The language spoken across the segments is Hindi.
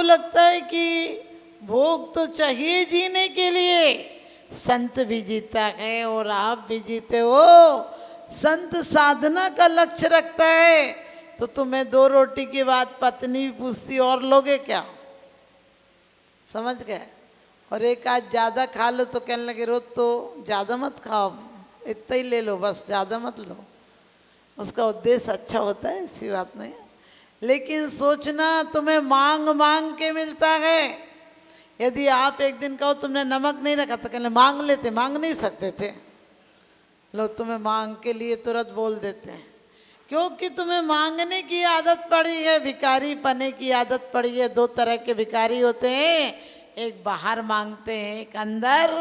लगता है कि भोग तो चाहिए जीने के लिए, संत भी जीता है और आप भी जीते हो। संत साधना का लक्ष्य रखता है तो तुम्हें 2 रोटी के बाद पत्नी भी पूछती और लोगे क्या, समझ गए। और एक आज ज़्यादा खा लो तो कहने लगे रोज तो ज़्यादा मत खाओ, इतना ही ले लो बस, ज़्यादा मत लो। उसका उद्देश्य अच्छा होता है, ऐसी बात नहीं। लेकिन सोचना तुम्हें मांग मांग के मिलता है। यदि आप एक दिन कहो तुमने नमक नहीं रखा तो कहने मांग लेते, मांग नहीं सकते थे। लोग तुम्हें मांग के लिए तुरंत बोल देते हैं, क्योंकि तुम्हें मांगने की आदत पड़ी है, भिखारी पने की आदत पड़ी है। 2 तरह के भिखारी होते हैं, एक बाहर मांगते हैं, एक अंदर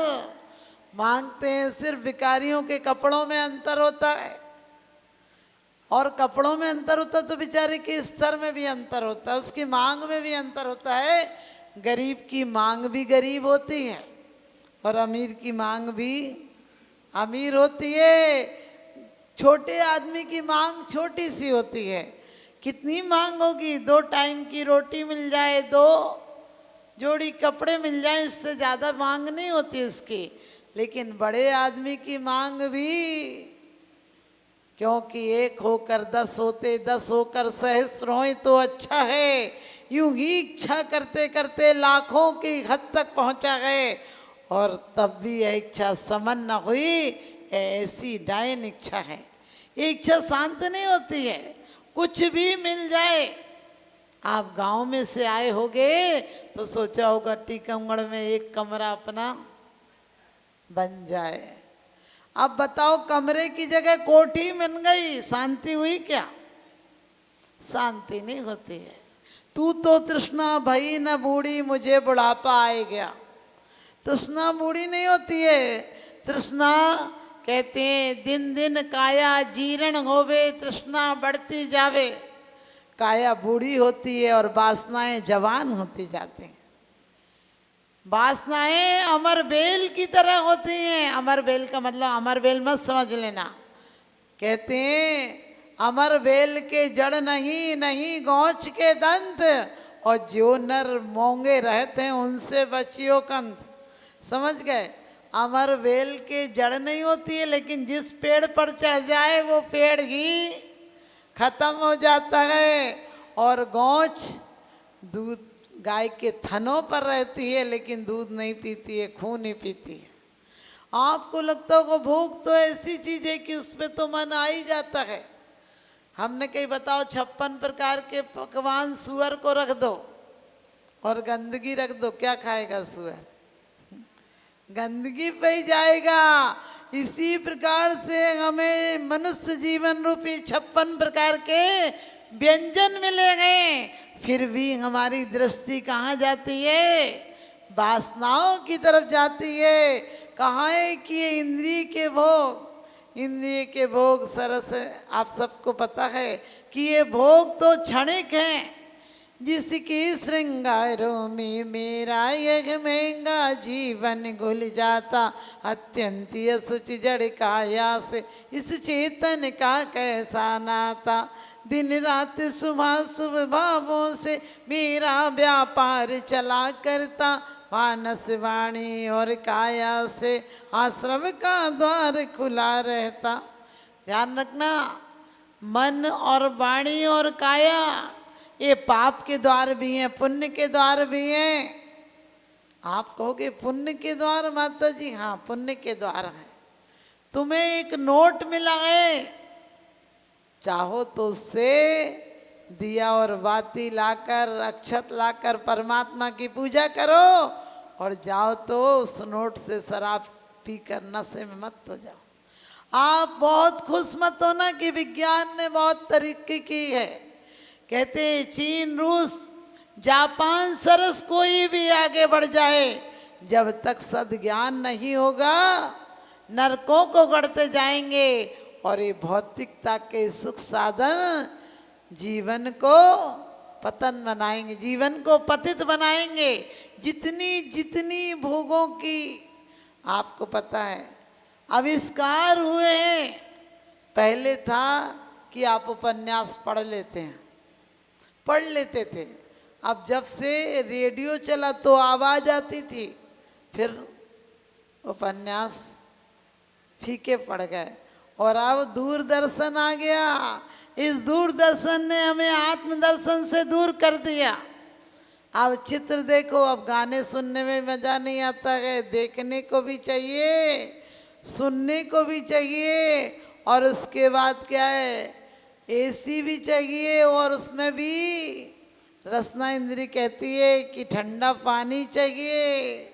मांगते हैं। सिर्फ भिखारियों के कपड़ों में अंतर होता है, और कपड़ों में अंतर होता है तो बेचारे के स्तर में भी अंतर होता है, उसकी मांग में भी अंतर होता है। गरीब की मांग भी गरीब होती है और अमीर की मांग भी अमीर होती है। छोटे आदमी की मांग छोटी सी होती है। कितनी मांग होगी, 2 टाइम की रोटी मिल जाए, 2 जोड़ी कपड़े मिल जाए, इससे ज़्यादा मांग नहीं होती उसकी। लेकिन बड़े आदमी की मांग भी, क्योंकि 1 होकर 10 होते, 10 होकर सहस्त्र होए तो अच्छा है। यूं ही इच्छा करते करते लाखों की हद तक पहुंचा गए, और तब भी यह इच्छा समन न हुई। ऐसी डायन इच्छा है, ये इच्छा शांत नहीं होती है। कुछ भी मिल जाए। आप गांव में से आए होगे तो सोचा होगा टीकमगढ़ में एक कमरा अपना बन जाए। अब बताओ, कमरे की जगह कोठी बन गई, शांति हुई क्या? शांति नहीं होती है। तू तो तृष्णा भई न बूढ़ी, मुझे बुढ़ापा आए गया। तृष्णा बूढ़ी नहीं होती है। तृष्णा कहते हैं दिन दिन काया जीर्ण होवे, तृष्णा बढ़ती जावे। काया बूढ़ी होती है और वासनाएं जवान होती जाती हैं। वासनाएं अमर बेल की तरह होती हैं। अमर बेल का मतलब अमर बेल मत समझ लेना। कहते हैं अमर बेल के जड़ नहीं, नहीं गौच के दंत, और जो नर मोंगे रहते हैं उनसे बचियो कंत। समझ गए? अमर बेल के जड़ नहीं होती है, लेकिन जिस पेड़ पर चढ़ जाए वो पेड़ ही खत्म हो जाता है। और गौच दूध गाय के थनों पर रहती है, लेकिन दूध नहीं पीती है, खून ही पीती है। आपको लगता होगा भूख तो ऐसी चीज है कि उसमें तो मन आ ही जाता है। हमने कहीं बताओ 56 प्रकार के पकवान सुअर को रख दो और गंदगी रख दो, क्या खाएगा सुअर? गंदगी पे ही जाएगा। इसी प्रकार से हमें मनुष्य जीवन रूपी 56 प्रकार के व्यंजन मिले हैं, फिर भी हमारी दृष्टि कहाँ जाती है? वासनाओं की तरफ जाती है। कहाँ है कि ये इंद्रिय के भोग, इंद्रिय के भोग सरस है। आप सबको पता है कि ये भोग तो क्षणिक हैं। जिसकी श्रृंगारों में मेरा यह महंगा जीवन घुल जाता, अत्यंत असुच जड़ काया से इस चेतन का कैसा नाता। दिन रात सुबह शुभ भावों से मेरा व्यापार चला करता, मानस वाणी और काया से आश्रम का द्वार खुला रहता। ध्यान रखना, मन और वाणी और काया ये पाप के द्वार भी हैं, पुण्य के द्वार भी हैं। आप कहोगे पुण्य के द्वार माता जी? हाँ, पुण्य के द्वार है। तुम्हें एक नोट मिला है, चाहो तो उससे दिया और बाती लाकर, अक्षत लाकर परमात्मा की पूजा करो, और जाओ तो उस नोट से शराब पीकर नशे में मत हो जाओ। आप बहुत खुश मत होना कि विज्ञान ने बहुत तरक्की की है। कहते चीन, रूस, जापान, सरस कोई भी आगे बढ़ जाए, जब तक सद्ज्ञान नहीं होगा नरकों को गढ़ते जाएंगे, और ये भौतिकता के सुख साधन जीवन को पतन बनाएंगे, जीवन को पतित बनाएंगे। जितनी जितनी भोगों की आपको पता है आविष्कार हुए हैं। पहले था कि आप उपन्यास पढ़ लेते थे, अब जब से रेडियो चला तो आवाज आती थी, फिर उपन्यास फीके पड़ गए और अब दूरदर्शन आ गया। इस दूरदर्शन ने हमें आत्मदर्शन से दूर कर दिया। अब चित्र देखो, अब गाने सुनने में मजा नहीं आता है, देखने को भी चाहिए, सुनने को भी चाहिए, और उसके बाद क्या है, एसी भी चाहिए, और उसमें भी रसना इंद्री कहती है कि ठंडा पानी चाहिए।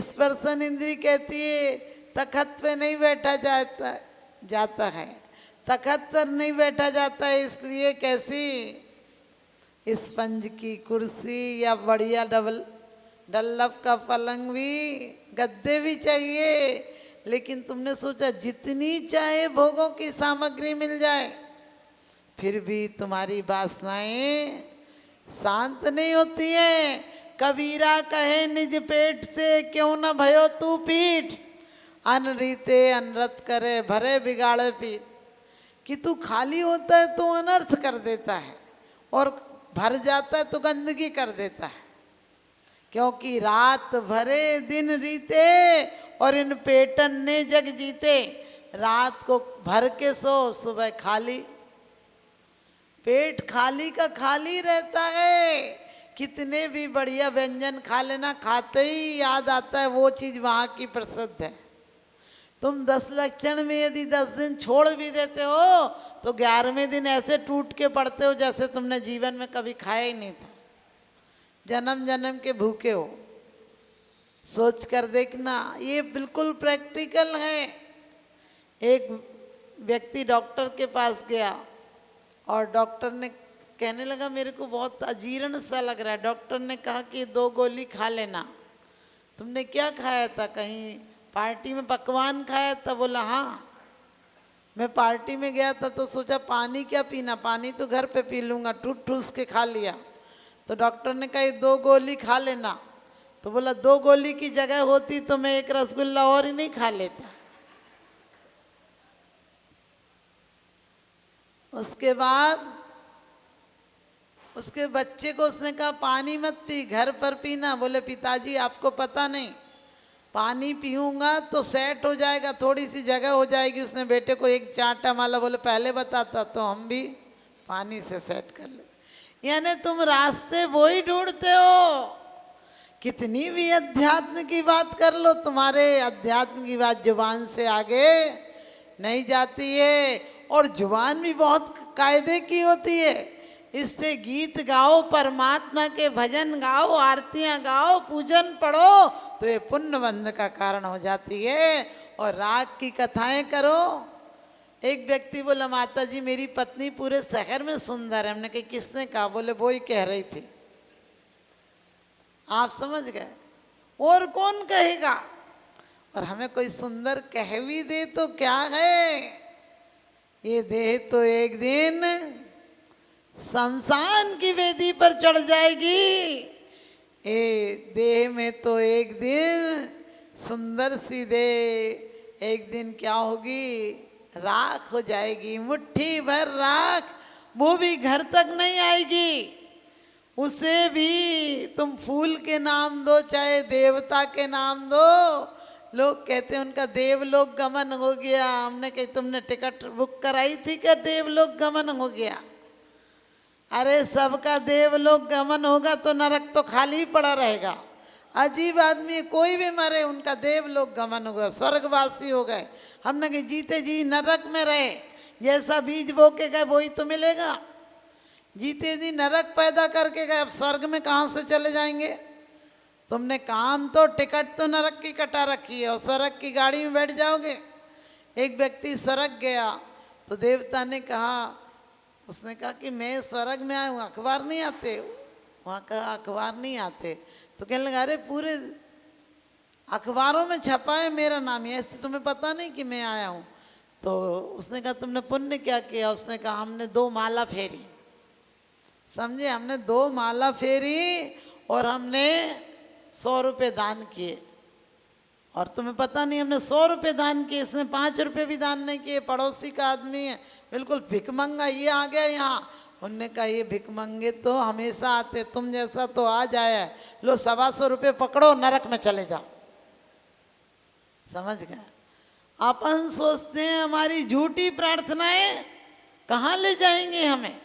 स्पर्शन इंद्री कहती है तखत पे नहीं बैठा जाता है, तखत पर नहीं बैठा जाता है, इसलिए कैसी स्पंज की कुर्सी या बढ़िया डल्लफ का पलंग भी, गद्दे भी चाहिए। लेकिन तुमने सोचा जितनी चाहे भोगों की सामग्री मिल जाए, फिर भी तुम्हारी वासनाएं शांत नहीं होती है। कबीरा कहे निज पेट से क्यों न भयो तू पीठ, अन रीते अनरत करे भरे बिगाड़े पीठ। कि तू खाली होता है तो अनर्थ कर देता है, और भर जाता है तो गंदगी कर देता है। क्योंकि रात भरे दिन रीते और इन पेटन ने जग जीते। रात को भर के सो, सुबह खाली, पेट खाली का खाली रहता है। कितने भी बढ़िया व्यंजन खा लेना, खाते ही याद आता है वो चीज़ वहाँ की प्रसिद्ध है। तुम 10 लक्षण में यदि 10 दिन छोड़ भी देते हो तो 11वें दिन ऐसे टूट के पड़ते हो जैसे तुमने जीवन में कभी खाया ही नहीं था, जन्म जन्म के भूखे हो। सोच कर देखना, ये बिल्कुल प्रैक्टिकल है। एक व्यक्ति डॉक्टर के पास गया और डॉक्टर ने कहने लगा मेरे को बहुत अजीर्ण सा लग रहा है। डॉक्टर ने कहा कि 2 गोली खा लेना। तुमने क्या खाया था, कहीं पार्टी में पकवान खाया था? बोला हाँ, मैं पार्टी में गया था तो सोचा पानी क्या पीना, पानी तो घर पे पी लूँगा, ठूस ठूस के खा लिया। तो डॉक्टर ने कहा 2 गोली खा लेना। तो बोला 2 गोली की जगह होती तो मैं 1 रसगुल्ला और ही नहीं खा लेता। उसके बाद उसके बच्चे को उसने कहा पानी मत पी, घर पर पीना। बोले पिताजी आपको पता नहीं, पानी पीऊँगा तो सेट हो जाएगा, थोड़ी सी जगह हो जाएगी। उसने बेटे को एक चांटा माला। बोले पहले बताता तो हम भी पानी से सेट कर ले। यानी तुम रास्ते वो ही ढूंढते हो। कितनी भी अध्यात्म की बात कर लो, तुम्हारे अध्यात्म की बात जुबान से आगे नहीं जाती है। और जुबान भी बहुत कायदे की होती है। इससे गीत गाओ, परमात्मा के भजन गाओ, आरतियां गाओ, पूजन पढ़ो तो ये पुण्य बंध का कारण हो जाती है। और राग की कथाएं करो। एक व्यक्ति बोला माता जी मेरी पत्नी पूरे शहर में सुंदर है। हमने कहा किसने कहा? बोले वो ही कह रही थी। आप समझ गए, और कौन कहेगा? और हमें कोई सुंदर कह भी दे तो क्या है, ये देह तो एक दिन शमशान की वेदी पर चढ़ जाएगी। ये देह में तो एक दिन सुंदर सी देह एक दिन क्या होगी, राख हो जाएगी। मुट्ठी भर राख, वो भी घर तक नहीं आएगी। उसे भी तुम फूल के नाम दो, चाहे देवता के नाम दो। लोग कहते हैं उनका देवलोक गमन हो गया। हमने कही तुमने टिकट बुक कराई थी क्या देवलोक गमन हो गया? अरे सबका देवलोक गमन होगा तो नरक तो खाली ही पड़ा रहेगा। अजीब आदमी, कोई भी मरे उनका देवलोक गमन हो गया, स्वर्गवासी हो गए। हमने कही जीते जी नरक में रहे, जैसा बीज बो के गए वही तो मिलेगा। जीते जी नरक पैदा करके गए, अब स्वर्ग में कहाँ से चले जाएंगे? तुमने काम तो टिकट तो नरक की कटा रखी है और स्वर्ग की गाड़ी में बैठ जाओगे। एक व्यक्ति स्वर्ग गया तो देवता ने कहा, उसने कहा कि मैं स्वर्ग में आया हूँ, अखबार नहीं आते? वहाँ कहा अखबार नहीं आते। तो कहने लगा अरे पूरे अखबारों में छपा है मेरा नाम, ऐसे तुम्हें पता नहीं कि मैं आया हूँ? तो उसने कहा तुमने पुण्य क्या किया? उसने कहा हमने 2 माला फेरी। समझे, हमने 2 माला फेरी और हमने 100 रुपये दान किए। और तुम्हें पता नहीं हमने 100 रुपये दान किए, इसने 5 रुपये भी दान नहीं किए। पड़ोसी का आदमी है, बिल्कुल भिकमंगा, ये आ गया यहाँ उनने कहा ये भिकमंगे तो हमेशा आते, तुम जैसा तो आ जाए, लो 125 रुपये पकड़ो, नरक में चले जाओ। समझ गए? अपन सोचते हैं हमारी झूठी प्रार्थनाएं कहाँ ले जाएंगे हमें,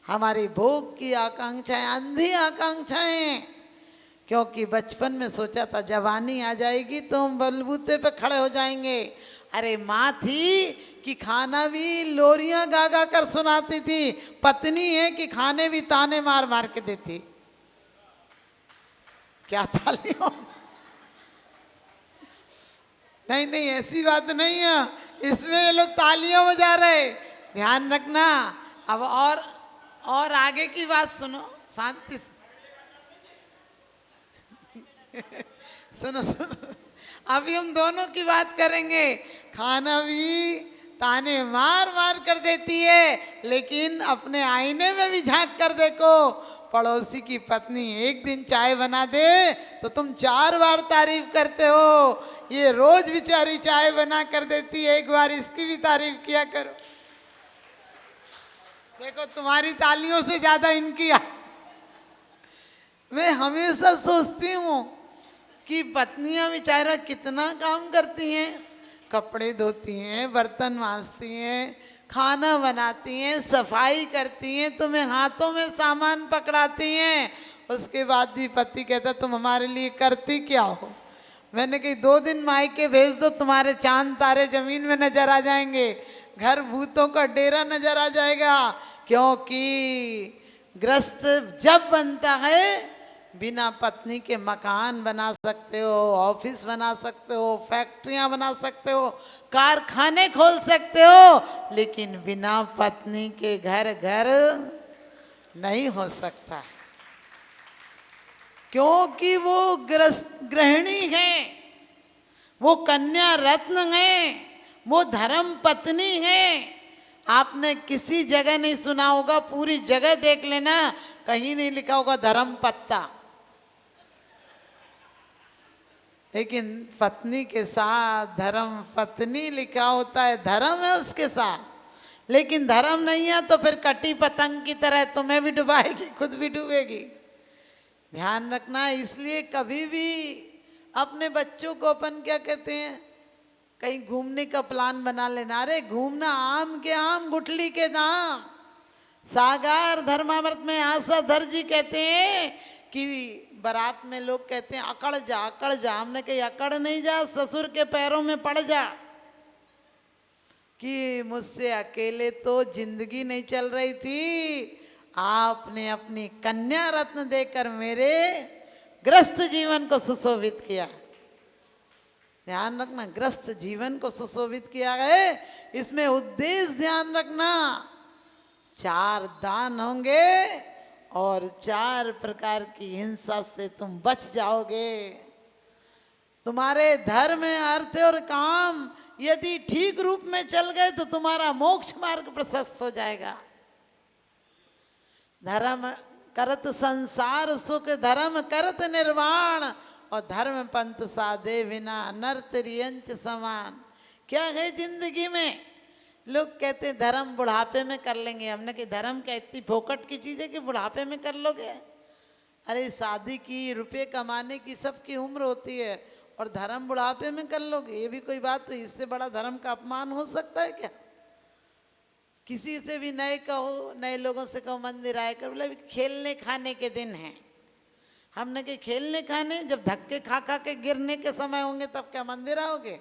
हमारी भोग की आकांक्षाएं, अंधी आकांक्षाएं। क्योंकि बचपन में सोचा था जवानी आ जाएगी तो हम बलबूते पे खड़े हो जाएंगे। अरे माँ थी कि खाना भी लोरियां गा गा कर सुनाती थी, पत्नी है कि खाने भी ताने मार मार के देती। क्या तालियों? नहीं नहीं, ऐसी बात नहीं है, इसमें ये लोग तालियां बजा रहे, ध्यान रखना। अब और आगे की बात सुनो शांति से। सुनो सुनो, अभी हम दोनों की बात करेंगे। खाना भी ताने मार मार कर देती है, लेकिन अपने आईने में भी झांक कर देखो, पड़ोसी की पत्नी एक दिन चाय बना दे तो तुम 4 बार तारीफ करते हो। ये रोज बेचारी चाय बना कर देती है, एक बार इसकी भी तारीफ किया करो। देखो तुम्हारी तालियों से ज्यादा इनकी। मैं हमेशा सोचती हूँ कि पत्नियां बेचारा कितना काम करती हैं, कपड़े धोती हैं, बर्तन मांजती हैं, खाना बनाती हैं, सफाई करती हैं, तुम्हें हाथों में सामान पकड़ाती हैं। उसके बाद भी पति कहता तुम हमारे लिए करती क्या हो? मैंने कही 2 दिन मायके भेज दो, तुम्हारे चांद तारे जमीन में नजर आ जाएंगे, घर भूतों का डेरा नजर आ जाएगा। क्योंकि ग्रस्त जब बनता है, बिना पत्नी के मकान बना सकते हो, ऑफिस बना सकते हो, फैक्ट्रियां बना सकते हो, कारखाने खोल सकते हो, लेकिन बिना पत्नी के घर नहीं हो सकता। क्योंकि वो गृहिणी है, वो कन्या रत्न है, वो धर्म पत्नी है। आपने किसी जगह नहीं सुना होगा, पूरी जगह देख लेना, कहीं नहीं लिखा होगा धर्म पत्ता, लेकिन पत्नी के साथ धर्म पत्नी लिखा होता है। धर्म है उसके साथ, लेकिन धर्म नहीं है तो फिर कटी पतंग की तरह तुम्हें भी डुबाएगी, खुद भी डूबेगी। ध्यान रखना। इसलिए कभी भी अपने बच्चों को अपन क्या कहते हैं, कहीं घूमने का प्लान बना लेना। अरे घूमना आम के आम गुठली के दाम। सागार धर्मामृत में आशाधर जी कहते हैं कि बारात में लोग कहते हैं अकड़ जा अकड़ जा। हमने कही अकड़ नहीं जा, ससुर के पैरों में पड़ जा। कि मुझसे अकेले तो जिंदगी नहीं चल रही थी, आपने अपनी कन्या रत्न देकर मेरे ग्रस्त जीवन को सुशोभित किया। ध्यान रखना, ग्रस्त जीवन को सुशोभित किया है, इसमें उद्देश्य ध्यान रखना। 4 दान होंगे और 4 प्रकार की हिंसा से तुम बच जाओगे। तुम्हारे धर्म, अर्थ और काम यदि ठीक रूप में चल गए तो तुम्हारा मोक्ष मार्ग प्रशस्त हो जाएगा। धर्म करत संसार सुख, धर्म करत निर्वाण, और धर्म पंथ साधे बिना नर त्रियंच समान। क्या है जिंदगी में? लोग कहते हैं धर्म बुढ़ापे में कर लेंगे। हमने कि धर्म क्या इतनी फोकट की चीज़ है कि बुढ़ापे में कर लोगे? अरे शादी की, रुपये कमाने की सबकी उम्र होती है, और धर्म बुढ़ापे में कर लोगे? ये भी कोई बात? तो इससे बड़ा धर्म का अपमान हो सकता है क्या? किसी से भी नए कहो, नए लोगों से कहो मंदिर आए कर, बोले खेलने खाने के दिन हैं। हमने कि खेलने खाने, जब धक्के खा खा के गिरने के समय होंगे तब क्या मंदिर आओगे?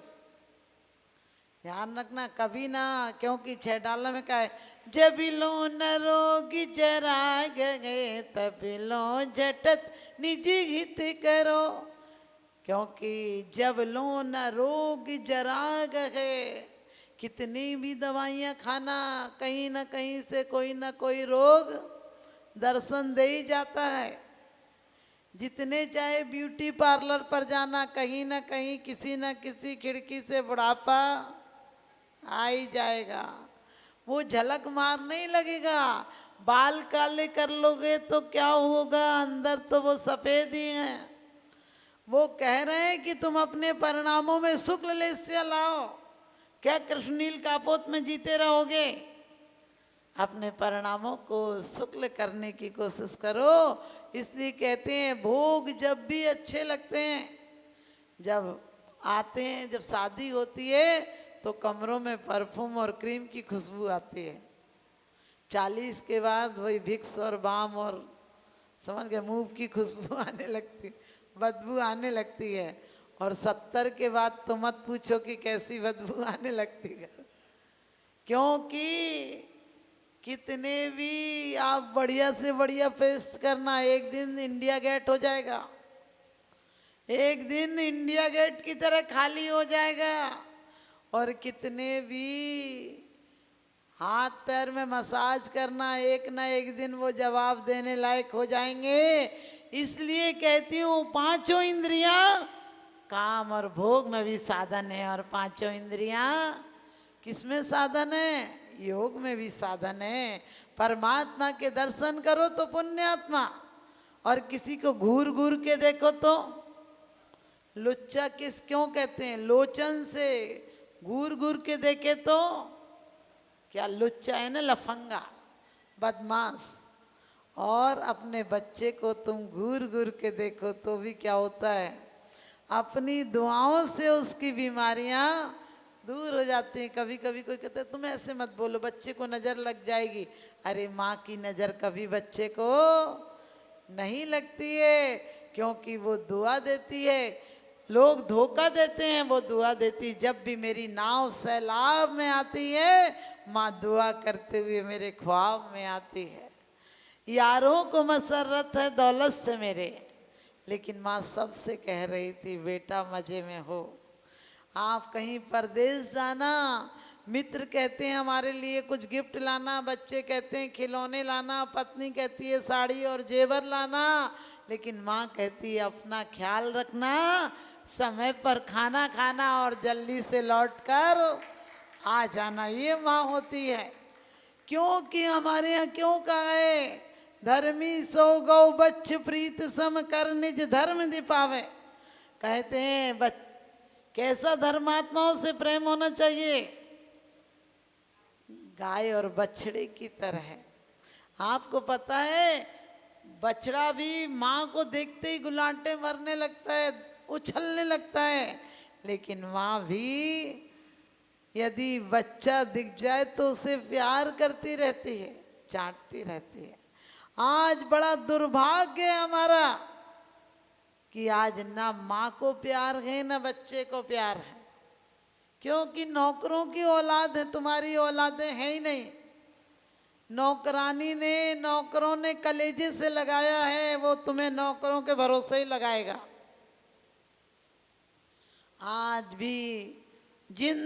ध्यान रखना, कभी ना। क्योंकि 6 डाला में क्या है, जब लो न रोगी जरा गए तब लो झटत निजी हित करो। क्योंकि जब लो न रोग जरा गए, कितनी भी दवाइयाँ खाना, कहीं ना कहीं से कोई ना कोई रोग दर्शन दे ही जाता है। जितने चाहे ब्यूटी पार्लर पर जाना, कहीं ना कहीं किसी न किसी खिड़की से बुढ़ापा आ ही जाएगा। वो झलक मार नहीं लगेगा। बाल काले कर लोगे तो क्या होगा, अंदर तो वो सफ़ेद ही हैं। वो कह रहे हैं कि तुम अपने परिणामों में शुक्ल लेस्य लाओ, क्या कृष्णनील कापोत में जीते रहोगे? अपने परिणामों को शुक्ल करने की कोशिश करो। इसलिए कहते हैं भोग जब भी अच्छे लगते हैं, जब आते हैं, जब शादी होती है तो कमरों में परफ्यूम और क्रीम की खुशबू आती है। 40 के बाद वही विक्स और बाम और समझ गए मूव की खुशबू आने लगती, बदबू आने लगती है। और 70 के बाद तो मत पूछो कि कैसी बदबू आने लगती है, क्योंकि कितने भी आप बढ़िया से बढ़िया पेस्ट करना, एक दिन इंडिया गेट हो जाएगा, एक दिन इंडिया गेट की तरह खाली हो जाएगा। और कितने भी हाथ पैर में मसाज करना, एक ना एक दिन वो जवाब देने लायक हो जाएंगे। इसलिए कहती हूँ पांचों इंद्रियां काम और भोग में भी साधन है, और पांचों इंद्रियां किसमें साधन है? योग में भी साधन है। परमात्मा के दर्शन करो तो पुण्यात्मा, और किसी को घूर घूर के देखो तो लुच्चा। किस क्यों कहते हैं? लोचन से घूर घूर के देखे तो क्या लुच्चा है ना, लफंगा, बदमाश। और अपने बच्चे को तुम घूर घूर के देखो तो भी क्या होता है? अपनी दुआओं से उसकी बीमारियां दूर हो जाती हैं। कभी कभी कोई कहता है तुम ऐसे मत बोलो, बच्चे को नज़र लग जाएगी। अरे माँ की नज़र कभी बच्चे को नहीं लगती है, क्योंकि वो दुआ देती है। लोग धोखा देते हैं, वो दुआ देती। जब भी मेरी नाव सैलाब में आती है, माँ दुआ करते हुए मेरे ख्वाब में आती है। यारों को मसरत है दौलत से मेरे, लेकिन माँ सबसे कह रही थी बेटा मजे में हो। आप कहीं परदेश जाना, मित्र कहते हैं हमारे लिए कुछ गिफ्ट लाना, बच्चे कहते हैं खिलौने लाना, पत्नी कहती है साड़ी और जेवर लाना, लेकिन माँ कहती है अपना ख्याल रखना, समय पर खाना खाना और जल्दी से लौटकर आ जाना। ये माँ होती है। क्योंकि हमारे यहाँ क्यों कहा है धर्मी सो गौ बच्च प्रीत सम कर निज धर्म दिपावे। कहते हैं कैसा धर्मात्माओं से प्रेम होना चाहिए? गाय और बछड़े की तरह। आपको पता है बछड़ा भी माँ को देखते ही गुलांटे मरने लगता है, उछलने लगता है, लेकिन माँ भी यदि बच्चा दिख जाए तो उसे प्यार करती रहती है, चाटती रहती है। आज बड़ा दुर्भाग्य है हमारा कि आज ना माँ को प्यार है ना बच्चे को प्यार है, क्योंकि नौकरों की औलाद है, तुम्हारी औलादें हैं ही नहीं। नौकरानी ने, नौकरों ने कलेजे से लगाया है, वो तुम्हें नौकरों के भरोसे ही लगाएगा। आज भी जिन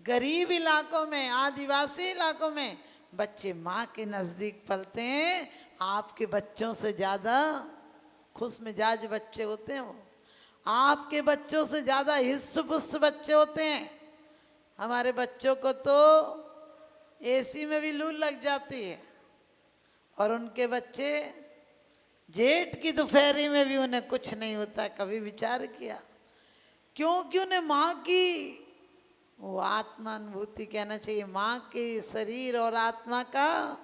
गरीब इलाकों में, आदिवासी इलाकों में बच्चे माँ के नज़दीक पलते हैं, आपके बच्चों से ज़्यादा खुश मिजाज बच्चे होते हैं। वो आपके बच्चों से ज़्यादा हिस्स पुस्त बच्चे होते हैं। हमारे बच्चों को तो एसी में भी लू लग जाती है, और उनके बच्चे जेठ की दोपहरी में भी उन्हें कुछ नहीं होता। कभी विचार किया? क्योंकि उन्हें माँ की वो आत्मा अनुभूति कहना चाहिए, माँ के शरीर और आत्मा का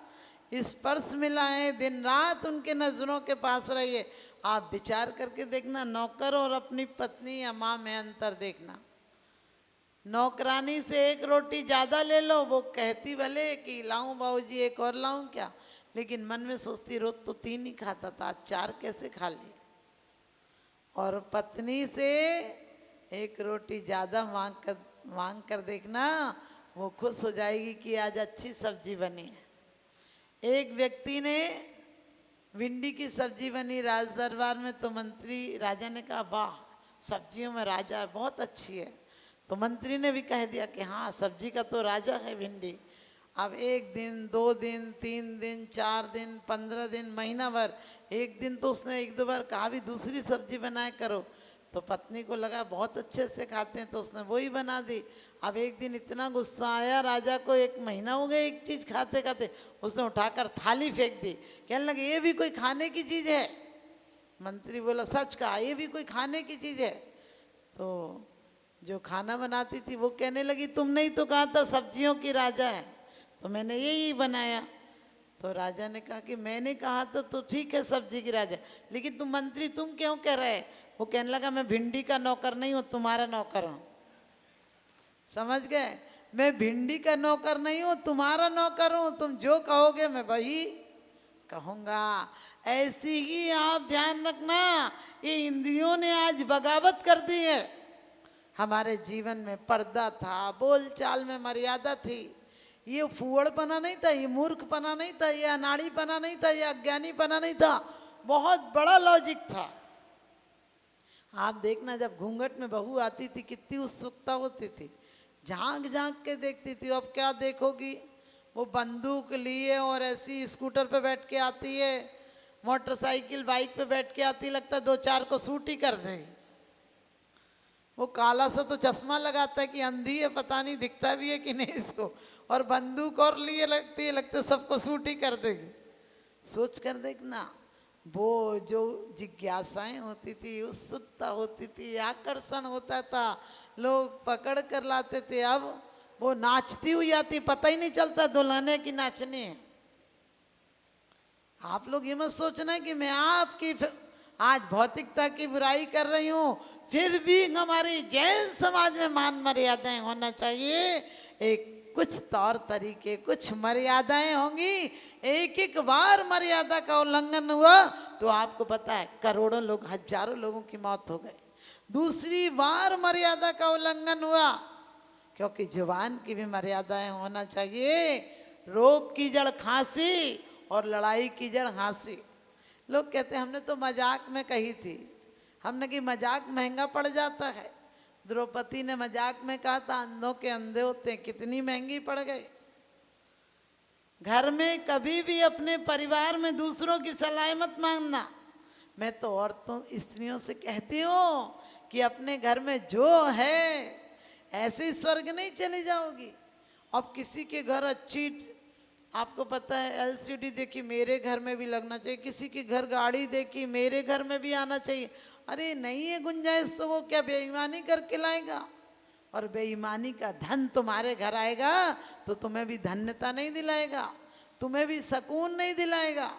स्पर्श मिला है। दिन रात उनके नज़रों के पास रहिए। आप विचार करके देखना, नौकर और अपनी पत्नी या माँ में अंतर देखना। नौकरानी से एक रोटी ज़्यादा ले लो, वो कहती भले कि लाऊं बाबूजी एक और लाऊं क्या, लेकिन मन में सोचती रोज तो 3 ही खाता था, आज 4 कैसे खा लिए। और पत्नी से एक रोटी ज़्यादा मांग कर देखना, वो खुश हो जाएगी कि आज अच्छी सब्जी बनी है। एक व्यक्ति ने भिंडी की सब्जी बनी राज दरबार में, तो मंत्री राजा ने कहा वाह सब्जियों में राजा है, बहुत अच्छी है। तो मंत्री ने भी कह दिया कि हाँ सब्जी का तो राजा है भिंडी। अब 1 दिन 2 दिन 3 दिन 4 दिन 15 दिन महीना भर, एक दिन तो उसने 1-2 बार कहा भी दूसरी सब्जी बनाए करो, तो पत्नी को लगा बहुत अच्छे से खाते हैं, तो उसने वही बना दी। अब एक दिन इतना गुस्सा आया राजा को, 1 महीना हो गया एक चीज़ खाते खाते, उसने उठाकर थाली फेंक दी। कहने लगे ये भी कोई खाने की चीज़ है? मंत्री बोला सच कहा, ये भी कोई खाने की चीज़ है? तो जो खाना बनाती थी वो कहने लगी तुमने ही तो कहा था सब्जियों की राजा है। तो मैंने यही बनाया। तो राजा ने कहा कि मैंने कहा तो ठीक है सब्जी की राजा, लेकिन तुम मंत्री तुम क्यों कह रहे? वो कहने लगा मैं भिंडी का नौकर नहीं हूँ, तुम्हारा नौकर हूँ। समझ गए? मैं भिंडी का नौकर नहीं हूँ, तुम्हारा नौकर हूँ, तुम जो कहोगे मैं वही कहूँगा। ऐसी ही आप ध्यान रखना, ये इंद्रियों ने आज बगावत कर दी है। हमारे जीवन में पर्दा था, बोलचाल में मर्यादा थी। ये फुहड़पना नहीं था, ये मूर्खपना नहीं था, ये अनाड़ीपना नहीं था, ये अज्ञानीपना नहीं था, बहुत बड़ा लॉजिक था। आप देखना जब घूंघट में बहू आती थी कितनी उत्सुकता होती थी, झांक झांक के देखती थी। अब क्या देखोगी, वो बंदूक लिए और ऐसी स्कूटर पे बैठ के आती है, मोटरसाइकिल बाइक पे बैठ के आती, लगता है दो चार को सूट ही कर देगी। वो काला सा तो चश्मा लगाता है कि अंधी है, पता नहीं दिखता भी है कि नहीं इसको, और बंदूक और लिए लगती है, लगता है सबको सूट ही कर देगी। सोच कर देखना, वो जो जिज्ञासाएं होती थी, उत्सुकता होती थी, आकर्षण होता था, लोग पकड़ कर लाते थे। अब वो नाचती हुई आती, पता ही नहीं चलता दुल्हने की नाचनी है। आप लोग ये मत सोचना कि मैं आपकी आज भौतिकता की बुराई कर रही हूँ, फिर भी हमारी जैन समाज में मान मर्यादाएं होना चाहिए। एक कुछ तौर तरीके, कुछ मर्यादाएं होंगी। एक एक बार मर्यादा का उल्लंघन हुआ तो आपको पता है करोड़ों लोग, हजारों लोगों की मौत हो गई। दूसरी बार मर्यादा का उल्लंघन हुआ, क्योंकि जुबान की भी मर्यादाएं होना चाहिए। रोग की जड़ खांसी और लड़ाई की जड़ हंसी। लोग कहते हैं हमने तो मजाक में कही थी। हमने कि मजाक महंगा पड़ जाता है। द्रौपदी ने मजाक में कहा था अंधों के अंधे होते हैं, कितनी महंगी पड़ गई। घर में कभी भी अपने परिवार में दूसरों की सलाह मत मांगना। मैं तो औरतों स्त्रियों से कहती हूँ कि अपने घर में जो है ऐसे ही स्वर्ग नहीं चली जाओगी। अब किसी के घर अच्छी, आपको पता है एलसीडी देखी, मेरे घर में भी लगना चाहिए। किसी के घर गाड़ी देखी, मेरे घर में भी आना चाहिए। अरे नहीं है गुंजाइश तो वो क्या बेईमानी करके लाएगा? और बेईमानी का धन तुम्हारे घर आएगा तो तुम्हें भी धन्यता नहीं दिलाएगा, तुम्हें भी सुकून नहीं दिलाएगा।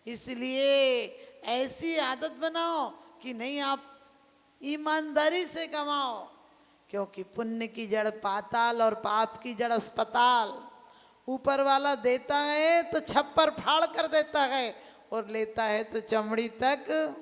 इसलिए ऐसी आदत बनाओ कि नहीं, आप ईमानदारी से कमाओ, क्योंकि पुण्य की जड़ पाताल और पाप की जड़ अस्पताल। ऊपर वाला देता है तो छप्पर फाड़ कर देता है, और लेता है तो चमड़ी तक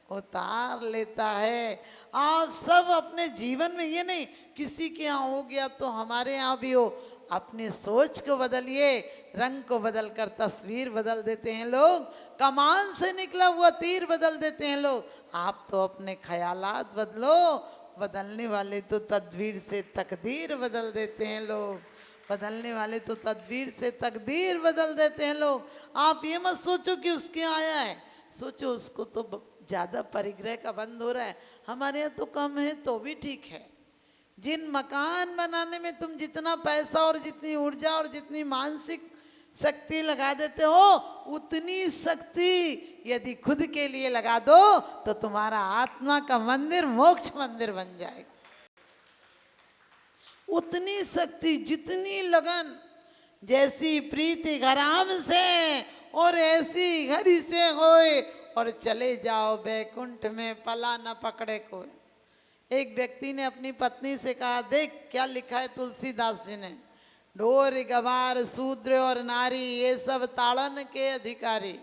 उतार लेता है। आप सब अपने जीवन में, ये नहीं किसी के यहाँ हो गया तो हमारे यहाँ भी हो, अपनी सोच को बदलिए। रंग को बदल कर तस्वीर बदल देते हैं लोग, कमान से निकला हुआ तीर बदल देते हैं लोग। आप तो अपने ख्यालात बदलो, बदलने वाले तो तदबीर से तकदीर बदल देते हैं लोग। बदलने वाले तो तदबीर से तकदीर बदल देते हैं लोग। आप ये मत सोचो कि उसके आया है, सोचो उसको तो ज़्यादा परिग्रह का बंद हो रहा है, हमारे यहाँ तो कम है तो भी ठीक है। जिन मकान बनाने में तुम जितना पैसा और जितनी ऊर्जा और जितनी मानसिक शक्ति लगा देते हो, उतनी शक्ति यदि खुद के लिए लगा दो तो तुम्हारा आत्मा का मंदिर मोक्ष मंदिर बन जाएगा। उतनी शक्ति, जितनी लगन, जैसी प्रीति घराम से और ऐसी घड़ी से होए, और चले जाओ बैकुंठ में पला न पकड़े कोई। एक व्यक्ति ने अपनी पत्नी से कहा, देख क्या लिखा है तुलसीदास जी ने, ढोर गवार शूद्र और नारी ये सब ताड़न के अधिकारी।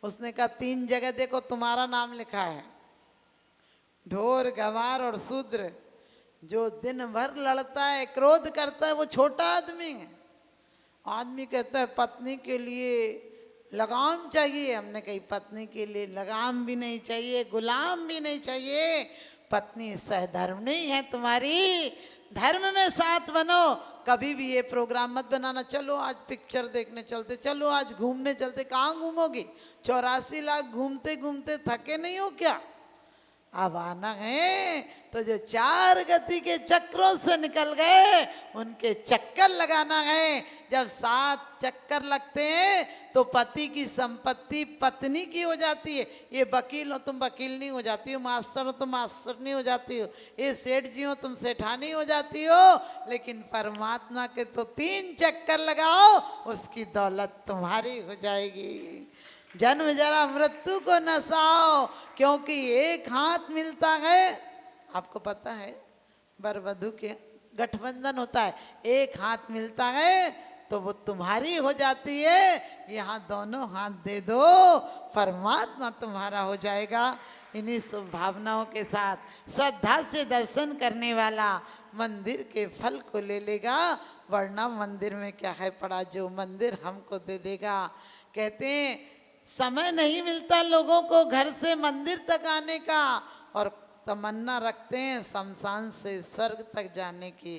उसने कहा 3 जगह देखो तुम्हारा नाम लिखा है, ढोर गवार और शूद्र। जो दिन भर लड़ता है, क्रोध करता है, वो छोटा आदमी है। आदमी कहता है पत्नी के लिए लगाम चाहिए। हमने कही पत्नी के लिए लगाम भी नहीं चाहिए, गुलाम भी नहीं चाहिए। पत्नी सहधर्मिणी है तुम्हारी, धर्म में साथ बनो। कभी भी ये प्रोग्राम मत बनाना, चलो आज पिक्चर देखने चलते, चलो आज घूमने चलते। कहाँ घूमोगी? 84 लाख घूमते घूमते थके नहीं हो क्या? अब आना है तो जो चार गति के चक्रों से निकल गए उनके चक्कर लगाना है। जब 7 चक्कर लगते हैं तो पति की संपत्ति पत्नी की हो जाती है। ये वकील हो तुम वकील नहीं हो जाती हो, मास्टर हो तुम मास्टर नहीं हो जाती हो, ये सेठ जी हो तुम सेठानी हो जाती हो। लेकिन परमात्मा के तो 3 चक्कर लगाओ, उसकी दौलत तुम्हारी हो जाएगी। जन्म जरा मृत्यु को नसाओ, क्योंकि एक हाथ मिलता है। आपको पता है वर वधू के गठबंधन होता है, एक हाथ मिलता है तो वो तुम्हारी हो जाती है। यहाँ दोनों हाथ दे दो, परमात्मा तुम्हारा हो जाएगा। इन्हीं शुभ भावनाओं के साथ श्रद्धा से दर्शन करने वाला मंदिर के फल को ले लेगा, वरना मंदिर में क्या है पड़ा जो मंदिर हमको दे देगा। कहते हैं समय नहीं मिलता लोगों को घर से मंदिर तक आने का, और तमन्ना रखते हैं शमशान से स्वर्ग तक जाने की।